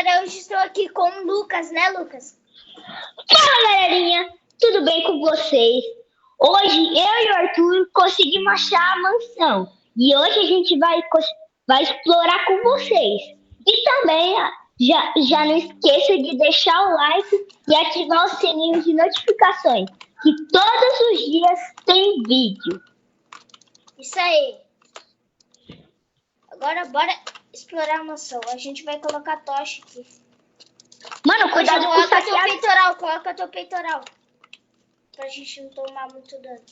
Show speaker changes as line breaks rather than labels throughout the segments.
galera, hoje estou aqui com o Lucas, né, Lucas?
Fala, galerinha, tudo bem com vocês? Hoje eu e o Arthur conseguimos achar a mansão e hoje a gente vai explorar com vocês. E também já não esqueça de deixar o like e ativar o sininho de notificações, que todos os dias tem vídeo.
Isso aí. Agora bora explorar a mansão. A gente vai colocar tocha aqui.
Mano, cuidado com o
Coloca teu
saqueado.
peitoral, coloca teu peitoral. Pra gente não tomar muito dano.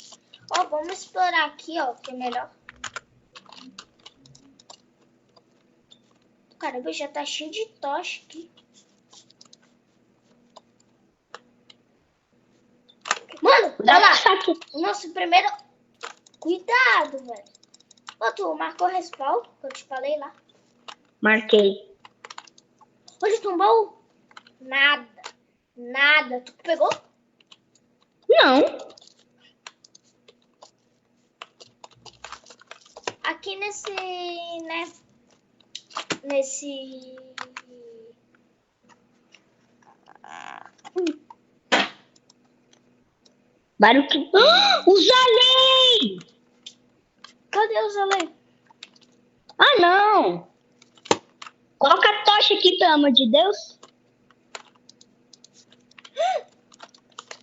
Ó, vamos explorar aqui, ó, que é melhor. Caramba, já tá cheio de tocha aqui. Mano, olha lá. O nosso primeiro... Cuidado, velho. Ô, tu marcou respawn, que eu te falei lá.
Marquei.
Onde tombou? Nada. Nada. Tu pegou?
Não.
Aqui nesse, né? Nesse...
Barulho que... Os além!
Cadê os além?
Ah, não! Coloca a tocha aqui, pelo amor de Deus.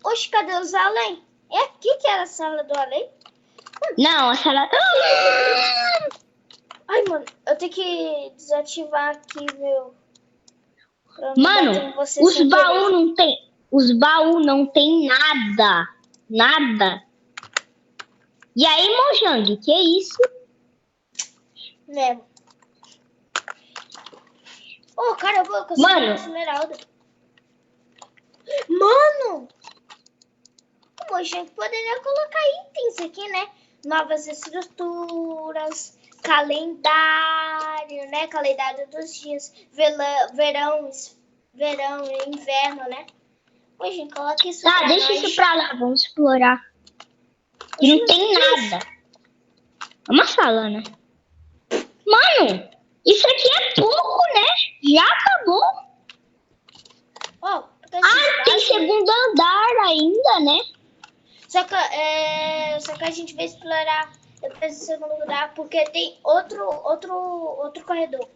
Oxe, cadê os além? É aqui que era a sala do além?
Não, a sala...
Ai, mano, eu tenho que desativar aqui, meu...
Mano, os baús não tem... Os baús não tem nada. Nada. E aí, Mojang, que é isso?
Mesmo. Ô, cara, eu vou conseguir uma esmeralda. Mano! O Mojang poderia colocar itens aqui, né? Novas estruturas, calendário, né? Calendário dos dias, verão e inverno, né? Mojang, coloca isso.
Tá, deixa isso pra lá, vamos explorar. E não tem nada. É uma sala, né? Mano, isso aqui é pouco, né? Já acabou.
Oh,
tem segundo andar ainda, né?
Só que a gente vai explorar depois do segundo andar, porque tem outro corredor.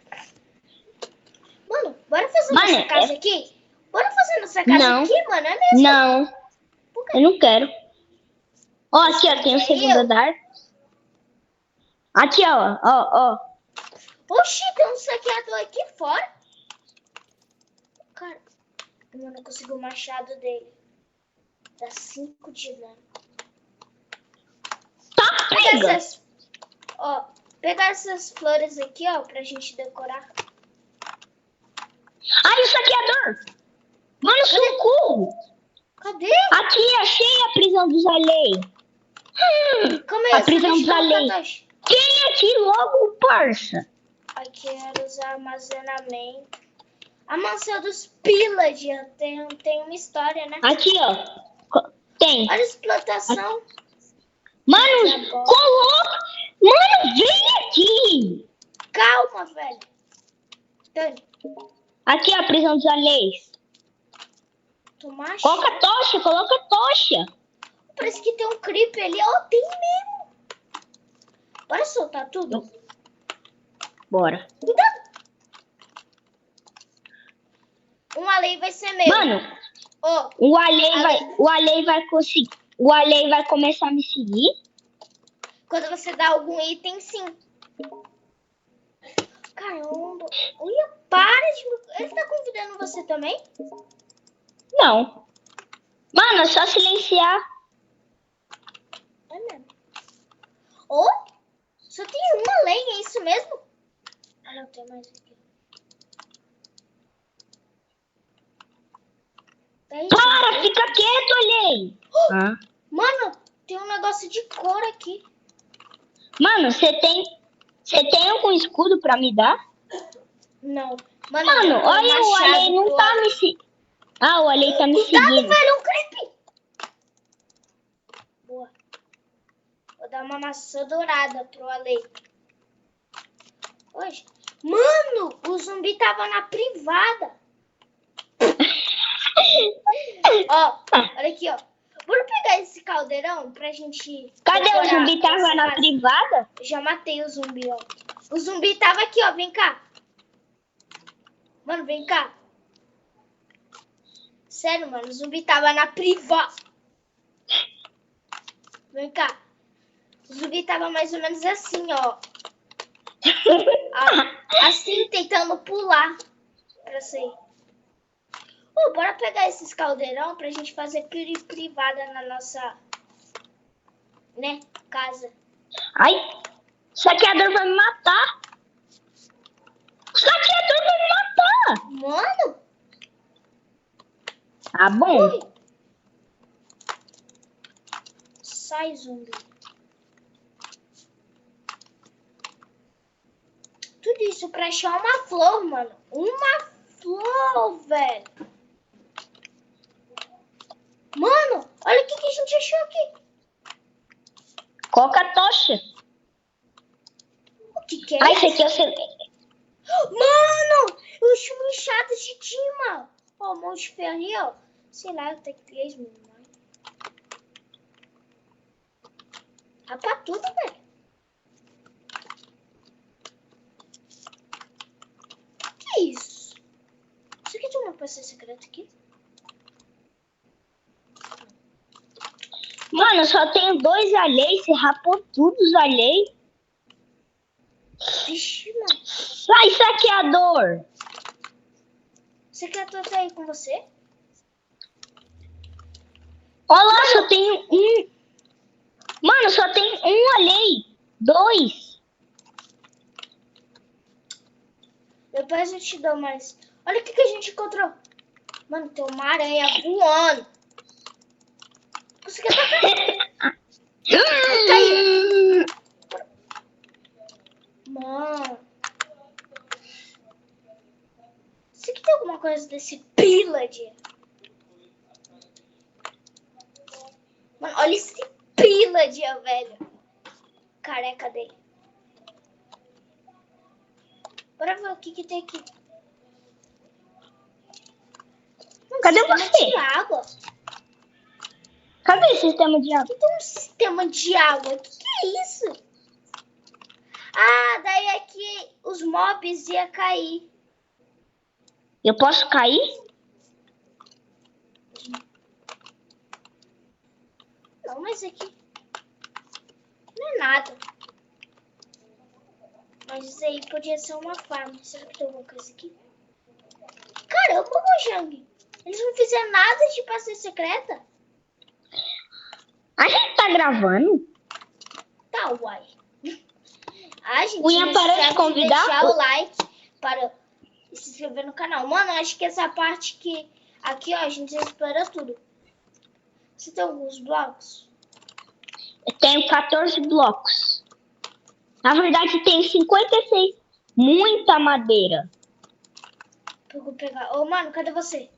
Mano, bora fazer nossa casa aqui? Bora fazer nossa casa aqui, mano? É mesmo?
Não, eu não quero. Ó, aqui, ó, tem o segundo andar. Aqui, ó.
Oxi, tem um saqueador aqui fora. Cara, eu não consigo o machado dele. Dá 5 de dano.
Tá, pega.
Pegar essas flores aqui, ó, pra gente decorar.
Ai, o saqueador. Mano, socorro.
Cadê?
Aqui, achei a prisão dos alheios. A prisão dos alheios. Quem aqui logo, parça?
Aqui era os armazenamentos. A mansão dos Pillager tem uma história, né?
Aqui, ó. Tem.
Olha a explotação.
Aqui. Mano, coloca. Mano, vem aqui.
Calma, velho. Dani.
Aqui, ó, a prisão dos alheios. Coloca a tocha.
Parece que tem um creeper ali. Ó, tem mesmo. Bora soltar tudo?
Bora.
Cuidado. Um além vai ser meu.
Mano, o além vai conseguir. O além vai começar a me seguir.
Quando você dá algum item, sim. Caramba. Olha, para de... Ele tá convidando você também?
Não. Mano, é só silenciar.
É mesmo. Só tem uma lenha, é isso mesmo? Ah, não, tem mais aqui.
Para, fica quieto, olhei.
Mano, tem um negócio de cor aqui.
Mano, você tem algum escudo pra me dar?
Não.
Mano, olha, o além não tá me seguindo. Ah, o além tá me seguindo.
Cuidado, velho, um creep. Boa. Vou dar uma maçã dourada pro além. Hoje. Mano, o zumbi tava na privada. Ó, olha aqui, ó. Bora pegar esse caldeirão pra gente...
Cadê o zumbi? Tava na privada?
Já matei o zumbi, ó. O zumbi tava aqui, ó. Vem cá. Mano, vem cá. Sério, mano. O zumbi tava na privada. Vem cá. O zumbi tava mais ou menos assim, ó. Assim, tentando pular. Pra sair. Bora pegar esses caldeirão pra gente fazer privada na nossa, né, casa.
Ai, o saqueador vai me matar. O saqueador vai me matar.
Mano.
Tá bom.
Ui. Sai, zumbi. Tudo isso pra achar uma flor, mano. Uma flor, velho. Mano, olha o que a gente achou aqui.
Coloca a tocha.
O que é
isso?
isso?
Esse aqui eu sei.
Mano, os chumichados de Tima. Ó, o monte de ferro ali, ó. Sei lá, tem 3 mil. Rapa tudo, velho. Que isso? Isso aqui tem uma peça secreta aqui?
Mano, só tenho 2 alheios. Você rapou tudo os alheios.
Vixe, mano.
Sai, saqueador.
Secretário tá aí com você?
Olha lá, só tenho um. Mano, só tem um alheio. 2.
Depois eu te dou mais. Olha o que a gente encontrou. Mano, tem uma aranha voando. Consegui atacar. Caiu. Mano. Isso aqui tem alguma coisa desse pillager? Mano, olha esse pillager, velho. Careca dele. Bora ver o que tem aqui.
Cadê
sistema
você?
de água.
Cadê o sistema de água?
Aqui tem um sistema de água. O que é isso? Ah, daí aqui os mobs iam cair.
Eu posso cair?
Não, mas aqui não é nada. Mas isso aí podia ser uma farm. Será que tem alguma coisa aqui? Caramba, Mojang. Eles não fizeram nada de passagem secreta?
A gente tá gravando?
Tá, uai. A gente
Unha para de convidar?
deixar o like para se inscrever no canal. Mano, acho que essa parte que... Aqui, ó, a gente espera tudo. Você tem alguns blocos?
Eu tenho 14 blocos. Na verdade, tem 56. Muita madeira.
Eu vou pegar. Ô, mano, cadê você?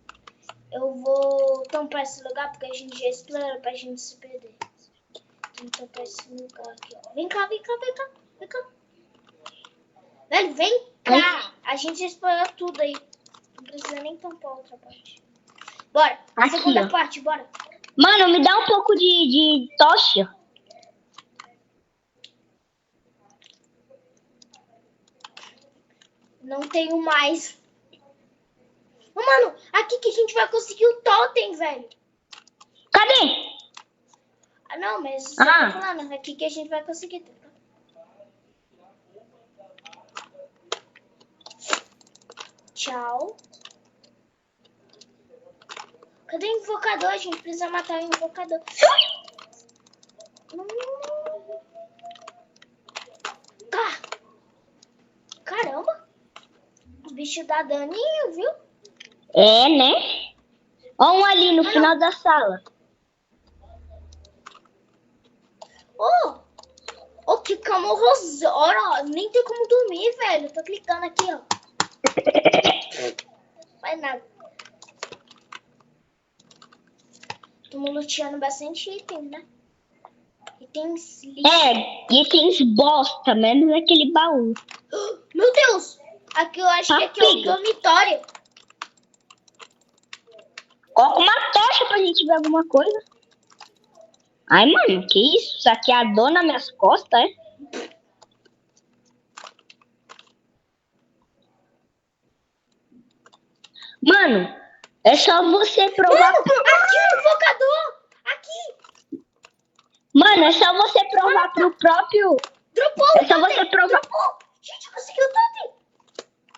Eu vou tampar esse lugar porque a gente já explorou pra gente se perder. Tem que tampar esse lugar aqui, ó. Vem cá, vem cá, vem cá. Vem cá. Velho, vem cá. A gente já explorou tudo aí. Não precisa nem tampar a outra parte. Bora.
Aqui,
Segunda
ó.
parte, bora.
Mano, me dá um pouco de tocha.
Não tenho mais. Ô, mano, aqui que a gente vai conseguir o totem, velho.
Cadê?
Ah, não, mas você tá falando. Aqui que a gente vai conseguir. Tchau. Cadê o invocador? A gente precisa matar o invocador. Tá. Caramba. O bicho dá daninho, viu?
É, né? Ó um ali no final da sala.
Oh, que cama horrorosa. Nem tem como dormir, velho. Tô clicando aqui, ó. Faz nada. Estamos luteando bastante item, né? Itens lixo.
É, itens bosta, menos aquele baú.
Meu Deus! Aqui eu acho que aqui é o dormitório.
Coloca uma tocha pra gente ver alguma coisa. Ai, mano, que isso? Isso aqui é a dor nas minhas costas, é? Mano, é só você provar.
Mano, aqui o invocador! Aqui!
Mano, é só você provar pro próprio.
Dropou!
É só você provar.
Dropou! Gente, conseguiu o totem!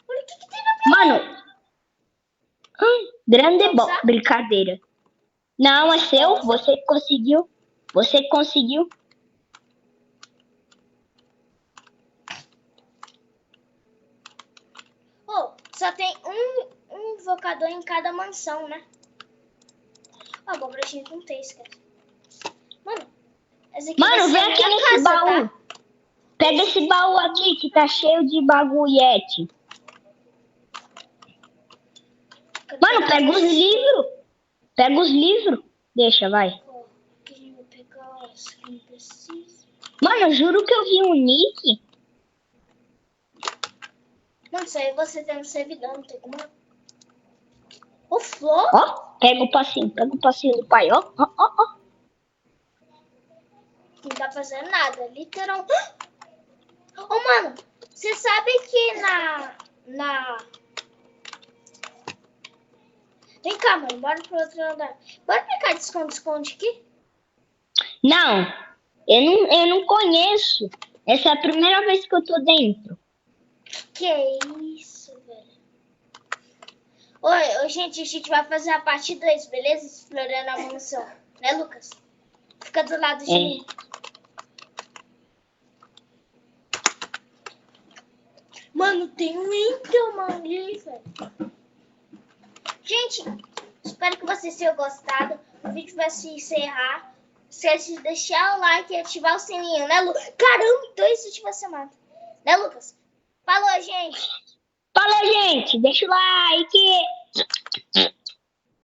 Olha o que tem na minha.
Mano. Grande
Vamos lá?
brincadeira. Não, é seu. Você conseguiu. Você conseguiu.
Oh, só tem um invocador em cada mansão, né? Ó, bom, pra gente não ter isso, cara. Mano, essa aqui
Mano,
vai ser
vem
a
aqui
minha
nesse
casa,
baú.
tá?
Pega esse baú aqui que tá cheio de bagulhete. Mano, pega os livros. Pega os livros. Deixa, vai.
Ó, aqui a gente vai pegar os que não precisa.
Mano, eu juro que eu vi um nick.
Mano, isso aí você tem no servidor, não tem como. O Flor?
Ó, pega o passinho do pai, ó. Ó, ó, ó.
Não tá fazendo nada, literal. Ô, mano, você sabe que Vem cá, mano, bora pro outro andar. Bora brincar de esconde-esconde aqui?
Não, eu não conheço. Essa é a primeira vez que eu tô dentro.
Que isso, velho. Oi, gente, a gente vai fazer a parte 2, beleza? Explorando a mansão. Né, Lucas? Fica do lado de mim. Mano, tem um Enderman ali, velho. Gente, espero que vocês tenham gostado. O vídeo vai se encerrar. Esquece de deixar o like e ativar o sininho, né, Lucas? Caramba, então isso te vai ser mata. Né, Lucas? Falou, gente!
Falou, gente. Deixa o like.